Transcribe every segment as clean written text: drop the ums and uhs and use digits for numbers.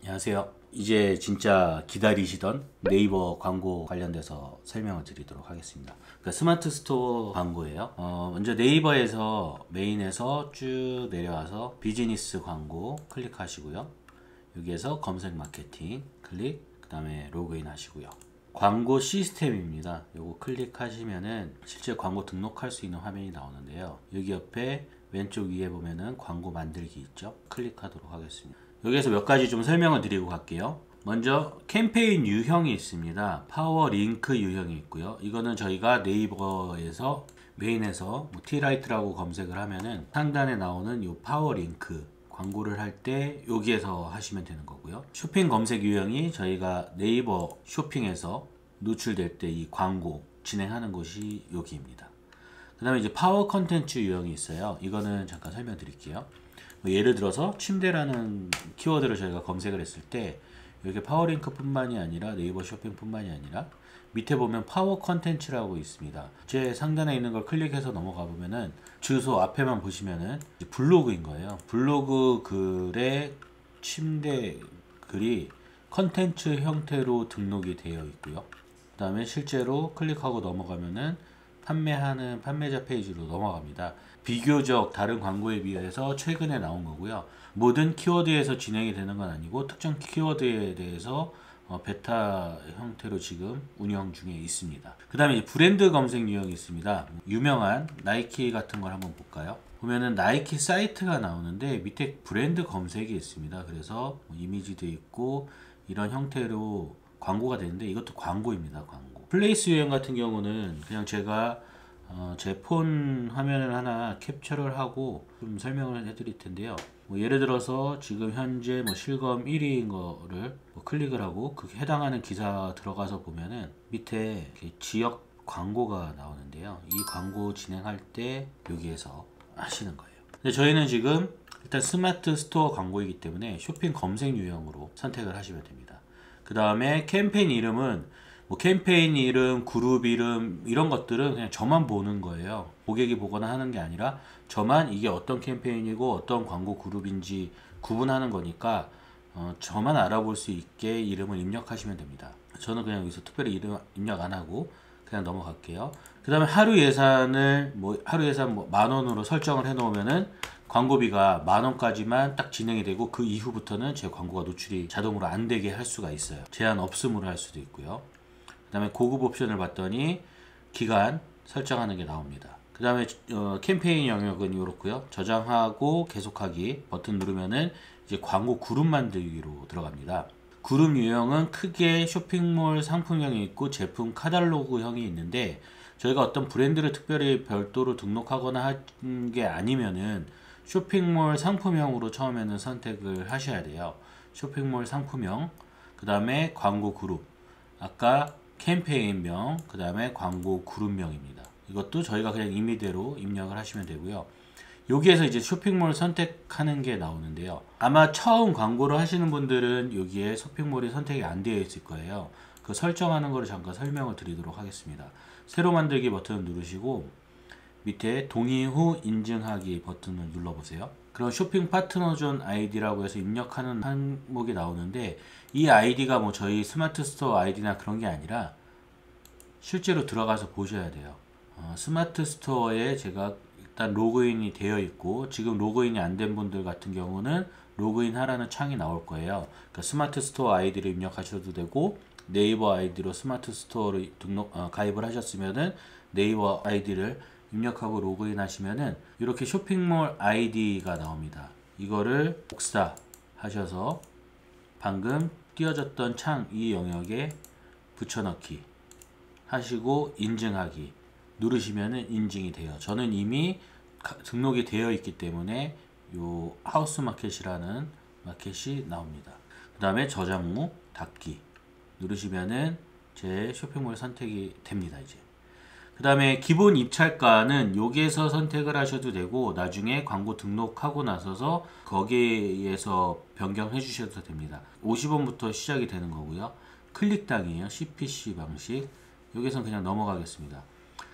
안녕하세요. 이제 진짜 기다리시던 네이버 광고 관련돼서 설명을 드리도록 하겠습니다. 그러니까 스마트 스토어 광고예요. 먼저 네이버에서 메인에서 쭉 내려와서 비즈니스 광고 클릭하시고요. 여기에서 검색 마케팅 클릭, 그 다음에 로그인 하시고요. 광고 시스템입니다. 요거 클릭하시면은 실제 광고 등록할 수 있는 화면이 나오는데요. 여기 옆에 왼쪽 위에 보면은 광고 만들기 있죠. 클릭하도록 하겠습니다. 여기에서 몇 가지 좀 설명을 드리고 갈게요. 먼저 캠페인 유형이 있습니다. 파워 링크 유형이 있고요. 이거는 저희가 네이버에서 메인에서 티라이트라고 검색을 하면은 상단에 나오는 이 파워 링크 광고를 할 때 여기에서 하시면 되는 거고요. 쇼핑 검색 유형이 저희가 네이버 쇼핑에서 노출될 때 이 광고 진행하는 곳이 여기입니다. 그 다음에 이제 파워 컨텐츠 유형이 있어요. 이거는 잠깐 설명드릴게요. 예를 들어서 침대라는 키워드를 저희가 검색을 했을 때 이렇게 파워링크 뿐만이 아니라 네이버 쇼핑 뿐만이 아니라 밑에 보면 파워 컨텐츠라고 있습니다. 제 상단에 있는 걸 클릭해서 넘어가 보면은 주소 앞에만 보시면은 블로그인 거예요. 블로그 글에 침대 글이 컨텐츠 형태로 등록이 되어 있고요. 그 다음에 실제로 클릭하고 넘어가면은 판매하는 판매자 페이지로 넘어갑니다. 비교적 다른 광고에 비해서 최근에 나온 거고요. 모든 키워드에서 진행이 되는 건 아니고 특정 키워드에 대해서 베타 형태로 지금 운영 중에 있습니다. 그 다음에 브랜드 검색 유형이 있습니다. 유명한 나이키 같은 걸 한번 볼까요? 보면은 나이키 사이트가 나오는데 밑에 브랜드 검색이 있습니다. 그래서 이미지도 있고 이런 형태로 광고가 되는데 이것도 광고입니다. 광고. 플레이스 유형 같은 경우는 그냥 제가 제 폰 화면을 하나 캡처를 하고 좀 설명을 해드릴 텐데요. 예를 들어서 지금 현재 실검 1위인 거를 클릭을 하고 그 해당하는 기사 들어가서 보면은 밑에 지역 광고가 나오는데요. 이 광고 진행할 때 여기에서 하시는 거예요. 근데 저희는 지금 일단 스마트 스토어 광고이기 때문에 쇼핑 검색 유형으로 선택을 하시면 됩니다. 그 다음에 캠페인 이름은 캠페인 이름, 그룹 이름 이런 것들은 그냥 저만 보는 거예요. 고객이 보거나 하는 게 아니라 저만 이게 어떤 캠페인이고 어떤 광고 그룹인지 구분하는 거니까 저만 알아볼 수 있게 이름을 입력하시면 됩니다. 저는 그냥 여기서 특별히 이름 입력 안 하고 그냥 넘어갈게요. 그 다음에 하루 예산을 하루 예산 10,000원으로 설정을 해 놓으면은 광고비가 10,000원까지만 딱 진행이 되고 그 이후부터는 제 광고가 노출이 자동으로 안 되게 할 수가 있어요. 제한 없음으로 할 수도 있고요. 그 다음에 고급 옵션을 봤더니 기간 설정하는 게 나옵니다. 그 다음에 캠페인 영역은 이렇고요. 저장하고 계속하기 버튼 누르면은 이제 광고 그룹 만들기로 들어갑니다. 그룹 유형은 크게 쇼핑몰 상품형이 있고 제품 카탈로그형이 있는데 저희가 어떤 브랜드를 특별히 별도로 등록하거나 한 게 아니면은 쇼핑몰 상품형으로 처음에는 선택을 하셔야 돼요. 쇼핑몰 상품형, 그 다음에 광고 그룹, 아까 캠페인명, 그 다음에 광고 그룹명입니다. 이것도 저희가 그냥 임의대로 입력을 하시면 되고요. 여기에서 이제 쇼핑몰 선택하는 게 나오는데요. 아마 처음 광고를 하시는 분들은 여기에 쇼핑몰이 선택이 안 되어 있을 거예요. 그 설정하는 거를 잠깐 설명을 드리도록 하겠습니다. 새로 만들기 버튼을 누르시고 밑에 동의 후 인증하기 버튼을 눌러보세요. 그럼 쇼핑 파트너존 아이디라고 해서 입력하는 항목이 나오는데 이 아이디가 저희 스마트 스토어 아이디나 그런 게 아니라 실제로 들어가서 보셔야 돼요. 스마트 스토어에 제가 일단 로그인이 되어 있고 지금 로그인이 안 된 분들 같은 경우는 로그인 하라는 창이 나올 거예요. 그러니까 스마트 스토어 아이디를 입력하셔도 되고 네이버 아이디로 스마트 스토어를 가입을 하셨으면은 네이버 아이디를 입력하고 로그인 하시면은 이렇게 쇼핑몰 아이디가 나옵니다. 이거를 복사 하셔서 방금 띄워졌던 창 이 영역에 붙여넣기 하시고 인증하기 누르시면은 인증이 돼요. 저는 이미 등록이 되어 있기 때문에 요 하우스 마켓이라는 마켓이 나옵니다. 그 다음에 저장후 닫기 누르시면은 제 쇼핑몰 선택이 됩니다. 이제 그 다음에 기본 입찰가는 여기에서 선택을 하셔도 되고 나중에 광고 등록하고 나서서 거기에서 변경해 주셔도 됩니다. 50원부터 시작이 되는 거고요. 클릭당이에요. CPC 방식. 여기서 그냥 넘어가겠습니다.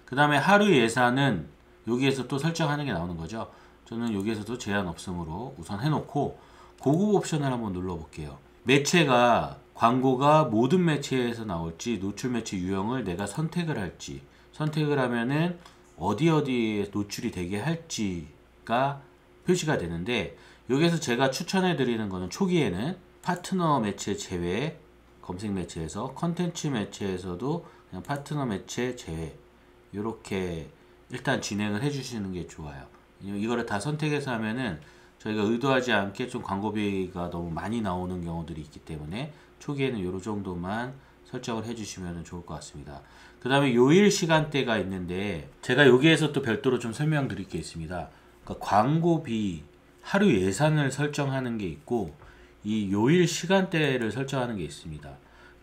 그 다음에 하루 예산은 여기에서 또 설정하는 게 나오는 거죠. 저는 여기에서도 제한 없음으로 우선 해놓고 고급 옵션을 한번 눌러 볼게요. 매체가 광고가 모든 매체에서 나올지 노출 매체 유형을 내가 선택을 할지, 선택을 하면은 어디에 노출이 되게 할지가 표시가 되는데, 여기에서 제가 추천해 드리는 거는 초기에는 파트너 매체 제외, 검색 매체에서 컨텐츠 매체에서도 그냥 파트너 매체 제외 이렇게 일단 진행을 해 주시는 게 좋아요. 이거를 다 선택해서 하면은 저희가 의도하지 않게 좀 광고비가 너무 많이 나오는 경우들이 있기 때문에 초기에는 이 정도만 설정을 해 주시면 좋을 것 같습니다. 그 다음에 요일 시간대가 있는데, 제가 여기에서 또 별도로 좀 설명드릴 게 있습니다. 그러니까 광고비 하루 예산을 설정하는 게 있고, 이 요일 시간대를 설정하는 게 있습니다.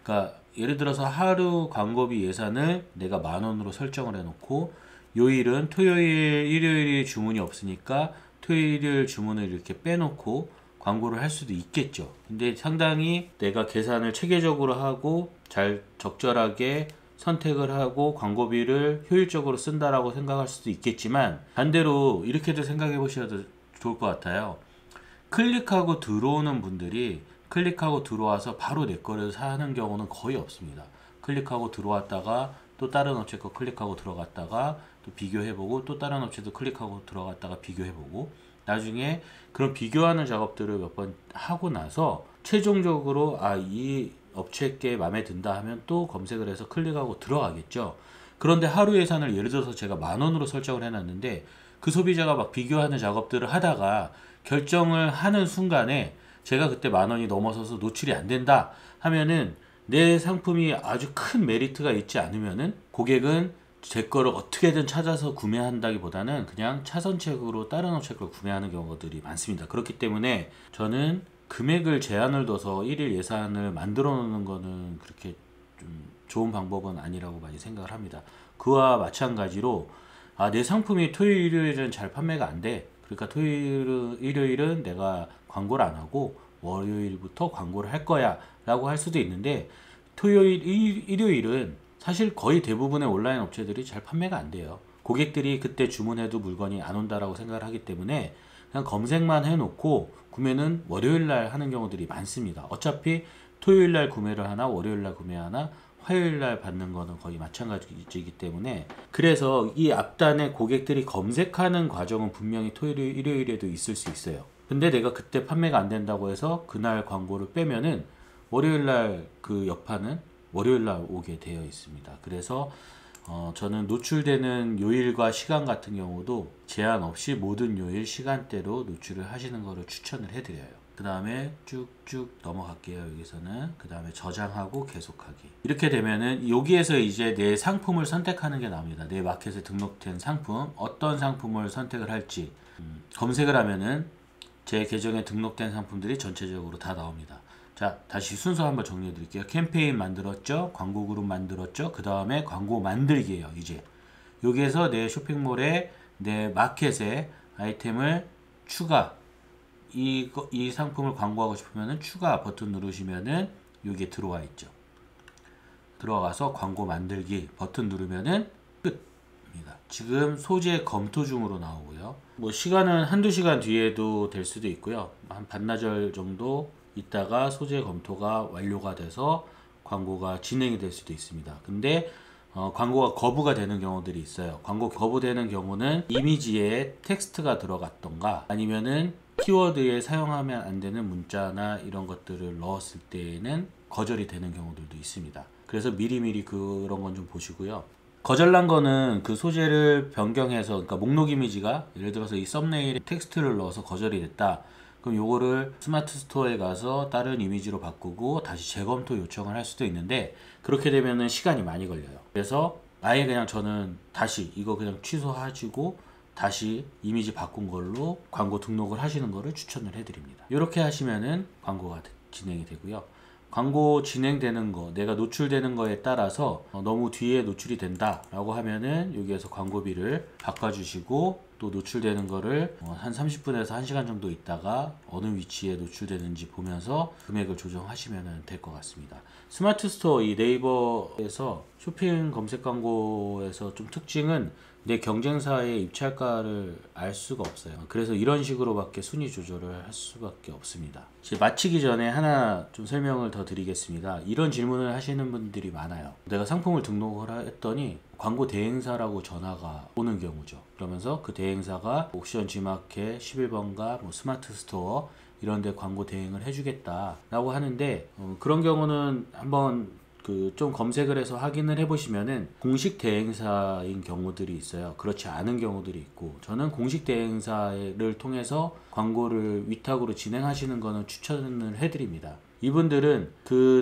그러니까 예를 들어서 하루 광고비 예산을 내가 10,000원으로 설정을 해놓고, 요일은 토요일, 일요일이 주문이 없으니까 토요일 주문을 이렇게 빼놓고 광고를 할 수도 있겠죠. 근데 상당히 내가 계산을 체계적으로 하고 잘 적절하게 선택을 하고 광고비를 효율적으로 쓴다라고 생각할 수도 있겠지만, 반대로 이렇게도 생각해 보셔도 좋을 것 같아요. 클릭하고 들어오는 분들이 클릭하고 들어와서 바로 내 거를 사는 경우는 거의 없습니다. 클릭하고 들어왔다가 또 다른 업체 거 클릭하고 들어갔다가 또 비교해보고, 또 다른 업체도 클릭하고 들어갔다가 비교해보고, 나중에 그런 비교하는 작업들을 몇 번 하고 나서 최종적으로 이 업체 게 마음에 든다 하면 또 검색을 해서 클릭하고 들어가겠죠. 그런데 하루 예산을 예를 들어서 제가 10,000원으로 설정을 해놨는데, 그 소비자가 막 비교하는 작업들을 하다가 결정을 하는 순간에 제가 그때 10,000원이 넘어서서 노출이 안 된다 하면은, 내 상품이 아주 큰 메리트가 있지 않으면은 고객은 제 거를 어떻게든 찾아서 구매한다기보다는 그냥 차선책으로 다른 업체 걸 구매하는 경우들이 많습니다. 그렇기 때문에 저는 금액을 제한을 둬서 일일 예산을 만들어 놓는 거는 그렇게 좀 좋은 방법은 아니라고 많이 생각을 합니다. 그와 마찬가지로 내 상품이 토요일, 일요일은 잘 판매가 안 돼. 그러니까 토요일, 일요일은 내가 광고를 안 하고 월요일부터 광고를 할 거야 라고 할 수도 있는데, 토요일, 일요일은 사실 거의 대부분의 온라인 업체들이 잘 판매가 안 돼요. 고객들이 그때 주문해도 물건이 안 온다라고 생각을 하기 때문에 그냥 검색만 해놓고 구매는 월요일날 하는 경우들이 많습니다. 어차피 토요일날 구매를 하나 월요일날 구매하나 화요일날 받는 거는 거의 마찬가지이기 때문에, 그래서 이 앞단에 고객들이 검색하는 과정은 분명히 토요일, 일요일에도 있을 수 있어요. 근데 내가 그때 판매가 안 된다고 해서 그날 광고를 빼면은 월요일날 그 여파는 월요일날 오게 되어 있습니다. 그래서 저는 노출되는 요일과 시간 같은 경우도 제한 없이 모든 요일 시간대로 노출을 하시는 것을 추천을 해드려요. 그 다음에 쭉쭉 넘어갈게요. 여기서는 그 다음에 저장하고 계속하기. 이렇게 되면은 여기에서 이제 내 상품을 선택하는 게 나옵니다. 내 마켓에 등록된 상품, 어떤 상품을 선택을 할지 검색을 하면은 제 계정에 등록된 상품들이 전체적으로 다 나옵니다. 자, 다시 순서 한번 정리해 드릴게요. 캠페인 만들었죠? 광고 그룹 만들었죠? 그 다음에 광고 만들기예요. 이제 여기에서 내 쇼핑몰에 내 마켓에 아이템을 추가, 이 상품을 광고하고 싶으면은 추가 버튼 누르시면은 여기에 들어와 있죠. 들어가서 광고 만들기 버튼 누르면은 끝입니다. 지금 소재 검토 중으로 나오고요. 뭐 시간은 한두 시간 뒤에도 될 수도 있고요. 한 반나절 정도 있다가 소재 검토가 완료가 돼서 광고가 진행이 될 수도 있습니다. 근데 광고가 거부가 되는 경우들이 있어요. 광고 거부되는 경우는 이미지에 텍스트가 들어갔던가 아니면은 키워드에 사용하면 안 되는 문자나 이런 것들을 넣었을 때에는 거절이 되는 경우들도 있습니다. 그래서 미리미리 그런 건 좀 보시고요. 거절난 거는 그 소재를 변경해서, 그러니까 목록 이미지가 예를 들어서 이 썸네일에 텍스트를 넣어서 거절이 됐다. 그럼 요거를 스마트 스토어에 가서 다른 이미지로 바꾸고 다시 재검토 요청을 할 수도 있는데, 그렇게 되면은 시간이 많이 걸려요. 그래서 아예 그냥 저는 다시 이거 그냥 취소하시고 다시 이미지 바꾼 걸로 광고 등록을 하시는 거를 추천을 해드립니다. 이렇게 하시면은 광고가 진행이 되고요. 광고 진행되는 거, 내가 노출되는 거에 따라서 너무 뒤에 노출이 된다 라고 하면은 여기에서 광고비를 바꿔주시고, 또 노출되는 거를 한 30분에서 1시간 정도 있다가 어느 위치에 노출되는지 보면서 금액을 조정하시면 될 것 같습니다. 스마트 스토어 이 네이버에서 쇼핑 검색 광고에서 좀 특징은 내 경쟁사의 입찰가를 알 수가 없어요. 그래서 이런 식으로밖에 순위 조절을 할 수밖에 없습니다. 이제 마치기 전에 하나 좀 설명을 더 드리겠습니다. 이런 질문을 하시는 분들이 많아요. 내가 상품을 등록을 했더니 광고 대행사라고 전화가 오는 경우죠. 그러면서 그 대행사가 옥션 G마켓 11번가 뭐 스마트 스토어 이런 데 광고 대행을 해주겠다 라고 하는데, 그런 경우는 한번 좀 검색을 해서 확인을 해보시면은 공식 대행사인 경우들이 있어요. 그렇지 않은 경우들이 있고, 저는 공식 대행사를 통해서 광고를 위탁으로 진행하시는 거는 추천을 해드립니다. 이분들은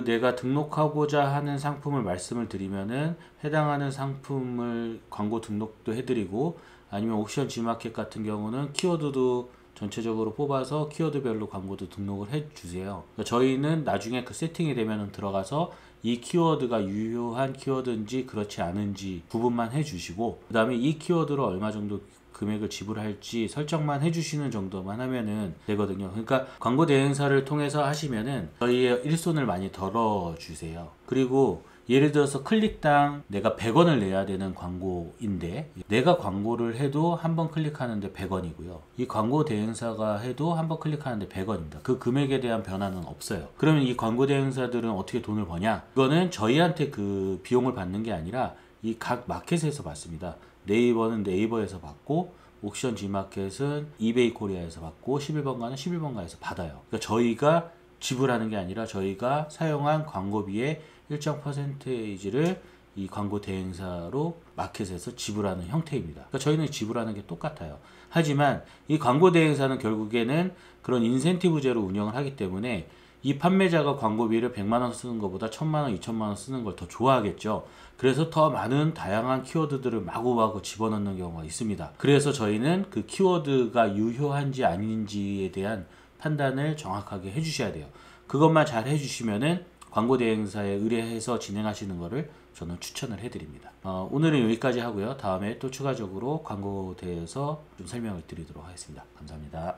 내가 등록하고자 하는 상품을 말씀을 드리면은 해당하는 상품을 광고 등록도 해드리고, 아니면 옥션 G마켓 같은 경우는 키워드도 전체적으로 뽑아서 키워드별로 광고도 등록을 해주세요. 그러니까 저희는 나중에 그 세팅이 되면 들어가서 이 키워드가 유효한 키워드인지 그렇지 않은지 구분만 해주시고, 그 다음에 이 키워드로 얼마 정도 금액을 지불할지 설정만 해주시는 정도만 하면은 되거든요. 그러니까 광고 대행사를 통해서 하시면은 저희의 일손을 많이 덜어주세요. 그리고 예를 들어서 클릭당 내가 100원을 내야 되는 광고인데, 내가 광고를 해도 한 번 클릭하는데 100원이고요. 이 광고 대행사가 해도 한 번 클릭하는데 100원입니다. 그 금액에 대한 변화는 없어요. 그러면 이 광고 대행사들은 어떻게 돈을 버냐? 이거는 저희한테 그 비용을 받는 게 아니라 이 각 마켓에서 받습니다. 네이버는 네이버에서 받고, 옥션 G마켓은 이베이 코리아에서 받고, 11번가는 11번가에서 받아요. 그러니까 저희가 지불하는 게 아니라 저희가 사용한 광고비의 일정 퍼센테이지를 이 광고 대행사로 마켓에서 지불하는 형태입니다. 그러니까 저희는 지불하는 게 똑같아요. 하지만 이 광고 대행사는 결국에는 그런 인센티브제로 운영을 하기 때문에 이 판매자가 광고비를 100만원 쓰는 것보다 1000만원, 2000만원 쓰는 걸 더 좋아하겠죠. 그래서 더 많은 다양한 키워드들을 마구마구 집어넣는 경우가 있습니다. 그래서 저희는 그 키워드가 유효한지 아닌지에 대한 판단을 정확하게 해주셔야 돼요. 그것만 잘 해주시면은 광고 대행사에 의뢰해서 진행하시는 것을 저는 추천을 해드립니다. 오늘은 여기까지 하고요. 다음에 또 추가적으로 광고에 대해서 좀 설명을 드리도록 하겠습니다. 감사합니다.